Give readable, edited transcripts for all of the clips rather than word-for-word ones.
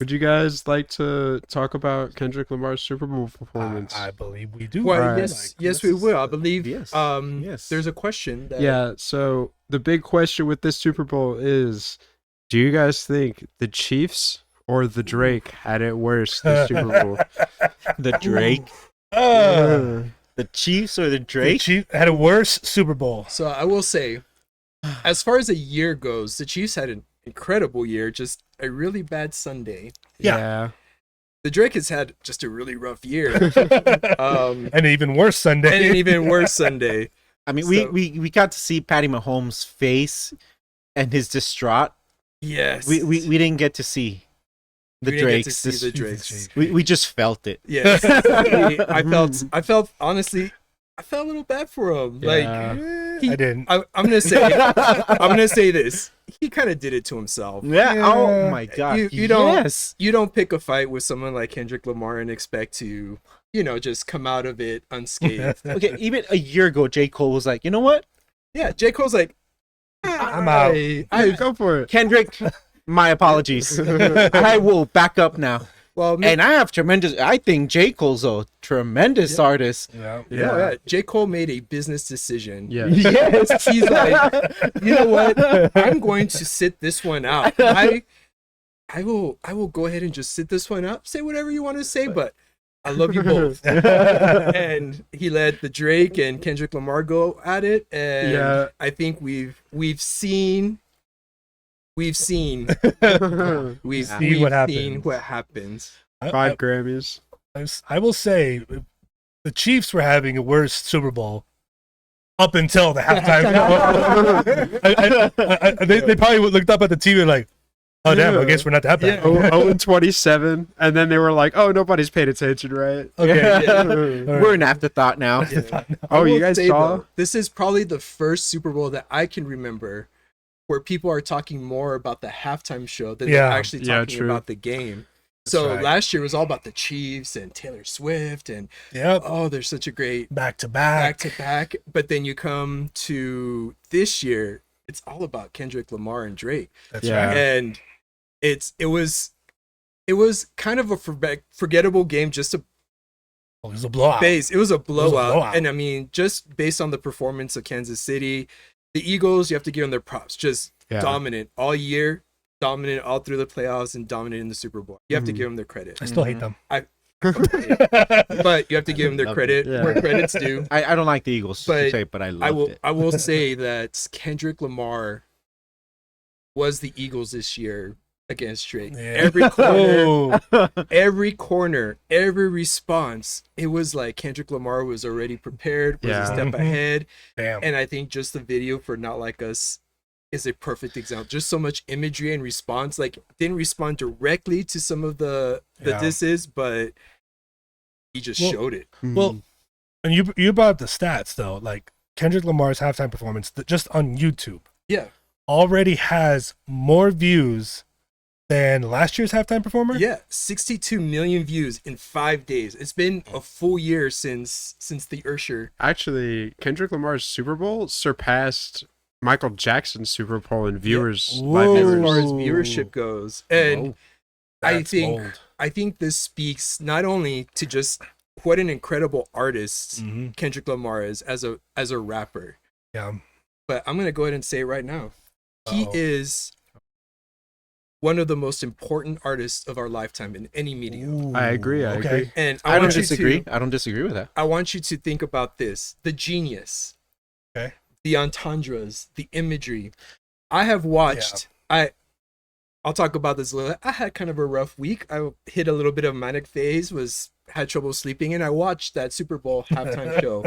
Would you guys like to talk about Kendrick Lamar's Super Bowl performance? I believe we do. Well, Right. yes, we will. I believe. Yes. Yes. There's a question. That, Yeah, so the big question with this Super Bowl is, do you guys think the Chiefs or the Drake had it worse this Super Bowl? The Drake, Uh, the Chiefs, or the the Drake? Chiefs had a worse Super Bowl. So I will say, as far as a year goes, the Chiefs had an incredible year. Just a really bad Sunday. Yeah. The Drake has had just a really rough year. And an even worse Sunday. And an even worse Sunday. I mean, So- we got to see Patty Mahomes' face and his distraught. Yes. We didn't get to see the We didn't get to Drakes. see the Drakes. We just felt it. Yes. I felt honestly, I felt a little bad for him. Yeah. Like I didn't. I'm gonna say this. He kind of did it to himself. Yeah. Yeah. Oh my God. You don't- Yes. You don't pick a fight with someone like Kendrick Lamar and expect to, just come out of it unscathed. Okay. Even a year ago, J. Cole was like, you know what, Yeah, J. Cole's like, I'm out. Hey, go for it. Kendrick, my apologies. I will back up now. Well, And I think J. Cole's a tremendous artist. Yeah. yeah. J. Cole made a business decision. Yeah. Yes. He's like, you know what? I'm going to sit this one out. I will go ahead and just sit this one out. Say whatever you want to say, but I love you both. And he let the Drake and Kendrick Lamar go at it, and Yeah. I think we've seen See seen what happens. what happens. 5 Grammys. I will say the Chiefs were having a worse Super Bowl up until the halftime show. They probably looked up at the TV like, oh, damn, I guess we're not that bad. Yeah. 0-27, and then they were like, "Oh, nobody's paid attention, right?" Okay. Yeah. We're an afterthought now. I Oh, you will guys say, saw? though, this is probably the first Super Bowl that I can remember where people are talking more about the halftime show than Yeah. they're actually Yeah, talking true. about the game. That's So right. last year was all about the Chiefs and Taylor Swift and Yep. oh, there's such a great Back to back back. to back. But then you come to this year, it's all about Kendrick Lamar and Drake, That's Yeah. right. and it was kind of a forgettable game just to Oh, it was a blowout. base. It was a blowout. blowout. And I mean, just based on the performance of Kansas City, the Eagles, you have to give them their props. Just Yeah. dominant all year, dominant all through the playoffs, and dominant in the Super Bowl. You have to Mhm. give them their credit. I still hate them. But you have to give them their Love credit it. Yeah. where credit's due. I don't like the Eagles, But I loved it. I will say that Kendrick Lamar was the Eagles this year against Drake. Yeah. Every corner, every response, it was like Kendrick Lamar was already prepared, was Yeah. a step Mhm. ahead. Damn. And I think just the video for Not Like Us is a perfect example. Just so much imagery and response. Like, didn't respond directly to some of the Yeah. disses, but he just Well- showed it. Well, and you brought up the stats though. Like Kendrick Lamar's halftime performance, just on YouTube, Yeah. already has more views than last year's halftime performer. Yeah. 62 million views in 5 days. It's been a full year since the Ursher. Actually, Kendrick Lamar's Super Bowl surpassed Michael Jackson's Super Bowl in viewers, live Whoa. As viewers. far as viewership goes. And Whoa. I That's think bold. I think this speaks not only to just what an incredible artist Mhm. Kendrick Lamar is as a rapper, Yeah. but I'm gonna go ahead and say it right now. He Uh-oh. is one of the most important artists of our lifetime in any medium. I agree, I agree. And I don't want you disagree. to I don't disagree with that. I want you to think about this: the genius, Okay. the entendres, the imagery. I have watched. I'll talk about this a little. I had kind of a rough week. I hit a little bit of manic phase. Had trouble sleeping, and I watched that Super Bowl halftime show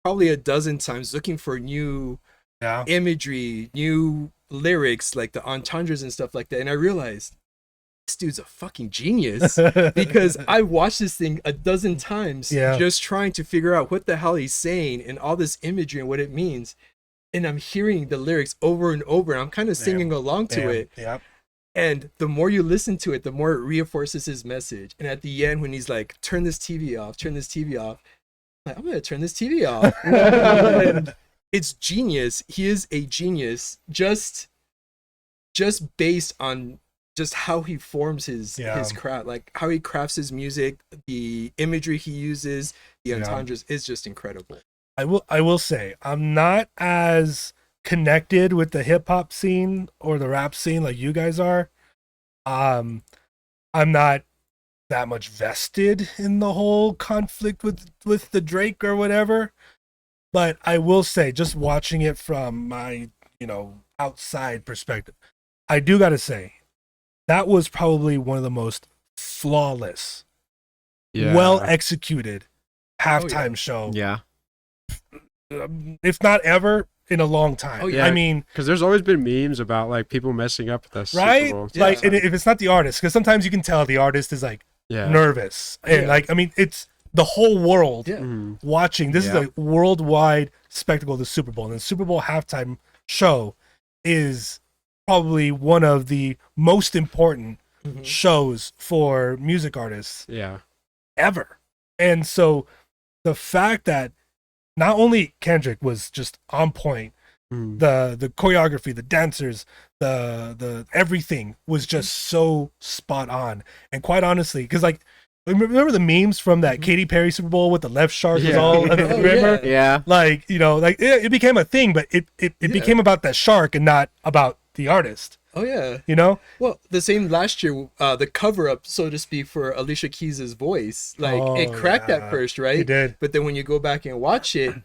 probably a dozen times, looking for new Yeah. imagery, new lyrics, like the entendres and stuff like that. And I realized this dude's a fucking genius. Because I watched this thing a dozen times, Yeah. just trying to figure out what the hell he's saying and all this imagery and what it means. And I'm hearing the lyrics over and over, and I'm kind of singing along to it. Yeah. And the more you listen to it, the more it reinforces his message. And at the end, when he's like, turn this TV off, I'm like, I'm going to turn this TV off. And it's genius. He is a genius just based on just how he forms his craft, like how he crafts his music, the imagery he uses, the entendres is just incredible. I will say I'm not as connected with the hip hop scene or the rap scene like you guys are. I'm not that much vested in the whole conflict with the Drake or whatever. But I will say, just watching it from my, outside perspective, I do got to say, that was probably one of the most flawless, well executed halftime show. Yeah. If not ever, in a long time. Oh, yeah. I mean, because there's always been memes about like people messing up the right? Super Bowl. Like, and if it's not the artist, because sometimes you can tell the artist is like nervous, and like, I mean, it's the whole world watching. This is a worldwide spectacle, the Super Bowl, and the Super Bowl halftime show is probably one of the most important shows for music artists ever. And so the fact that not only Kendrick was just on point, the choreography, the dancers, the everything was just so spot on. And quite honestly, because like, remember the memes from that Katy Perry Super Bowl with the left shark was all remember? Yeah. Like, it became a thing, but it became about that shark and not about the artist. Oh yeah. Well, the same last year, the cover up, so to speak, for Alicia Keys' voice, like it cracked at first, right? It did. But then when you go back and watch it,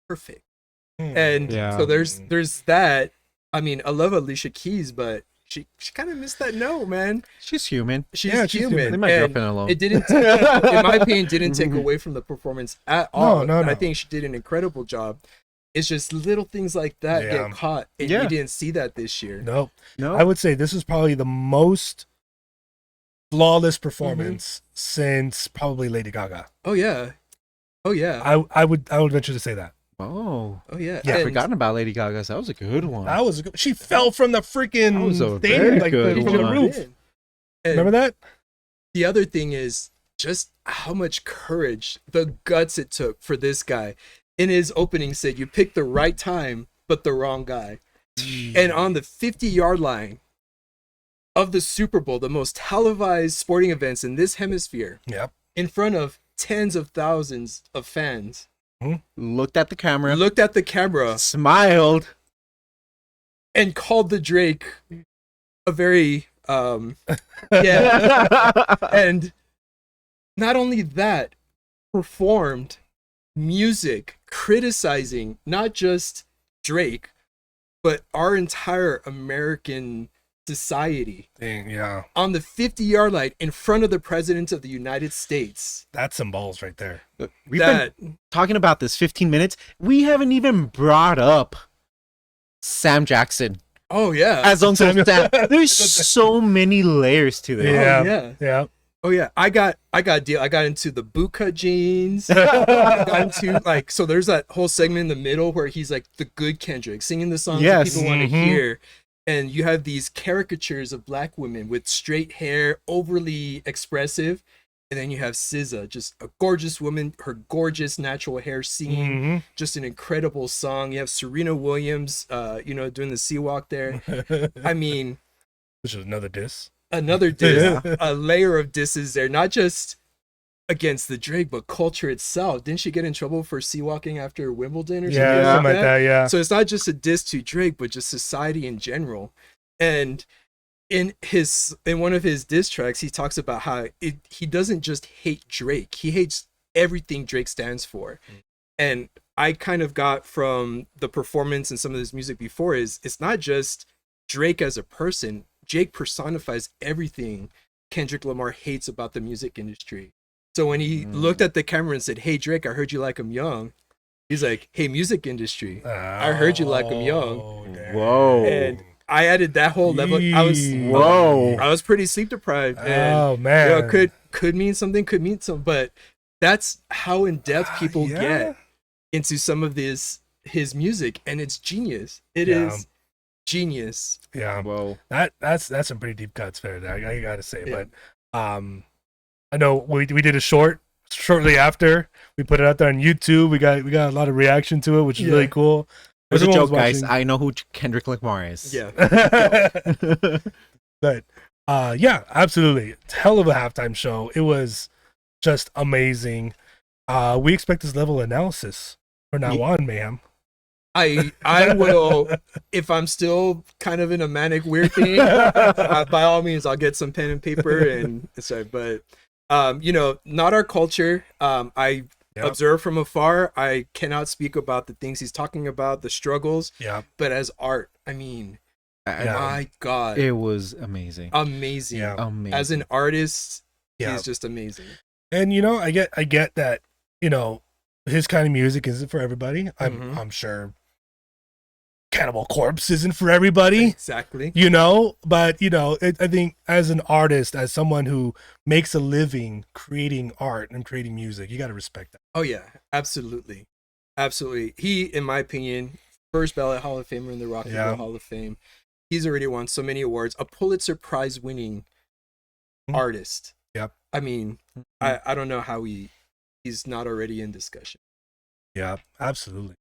perfect. And so there's that. I mean, I love Alicia Keys, but she kind of missed that note, man. She's human. She's human. Leave my girlfriend alone. It didn't, in my opinion, didn't take away from the performance at all. No. I think she did an incredible job. It's just little things like that get caught, and you didn't see that this year. No. I would say this is probably the most flawless performance since probably Lady Gaga. Oh yeah. I would venture to say that. Oh yeah. I've forgotten about Lady Gaga's. That was a good one. That was a good. She fell from the freaking very thing, like good from the one. roof. Remember that? The other thing is just how much courage, the guts it took for this guy. In his opening said, you picked the right time, but the wrong guy. And on the 50-yard line of the Super Bowl, the most televised sporting events in this hemisphere, in front of tens of thousands of fans, looked at the camera, smiled, and called the Drake a very, and not only that, performed music criticizing not just Drake, but our entire American society. Dang, on the 50-yard line in front of the president of the United States. That's some balls right there. We've been talking about this 15 minutes. We haven't even brought up Sam Jackson. Oh yeah, as Uncle Sam. There's so many layers to this. Oh yeah, I got into the bootcut jeans. I got into like, so there's that whole segment in the middle where he's like the good Kendrick singing the songs that people want to hear, and you have these caricatures of black women with straight hair, overly expressive, and then you have SZA, just a gorgeous woman, her gorgeous natural hair singing just an incredible song. You have Serena Williams, doing the sea walk there. I mean, which is another diss. Another diss, a layer of disses there, not just against the Drake, but culture itself. Didn't she get in trouble for sea walking after Wimbledon or something like that? Yeah. So it's not just a diss to Drake, but just society in general. And in one of his diss tracks, he talks about how he doesn't just hate Drake, he hates everything Drake stands for. And I kind of got from the performance and some of his music before is it's not just Drake as a person. Jake personifies everything Kendrick Lamar hates about the music industry. So when he looked at the camera and said, "Hey Drake, I heard you like him young," he's like, "Hey music industry, I heard you like him young." Damn. Whoa! And I added that whole level. I was pretty sleep deprived. And, man, could mean something, could mean something, but that's how in depth people get into some of his music, and it's genius. It is genius. Whoa, that's some pretty deep cuts there. I gotta say, but I know we did a shortly after we put it out there on YouTube. We got a lot of reaction to it, which is really cool. There's a joke, guys. I know who Kendrick Lamar is. Yeah. But Yeah, absolutely. Hell of a halftime show. It was just amazing. We expect this level of analysis from now on, Mayhem. I will, if I'm still kind of in a manic weird thing, by all means I'll get some pen and paper and sorry, but you know, not our culture. I observe from afar. I cannot speak about the things he's talking about, the struggles. Yeah. But as art, I mean, my God, it was amazing. Amazing. Yeah. Amazing. As an artist, he's just amazing. And you know, I get that, you know, his kind of music isn't for everybody. I'm sure Cannibal Corpse isn't for everybody. Exactly. You know, but you know, I think as an artist, as someone who makes a living creating art and creating music, you got to respect that. Oh yeah, absolutely. Absolutely. He, in my opinion, first ballot Hall of Famer in the Rock and Roll Hall of Fame. He's already won so many awards. A Pulitzer Prize winning artist. Yep. I mean, I don't know how he's not already in discussion. Yeah, absolutely.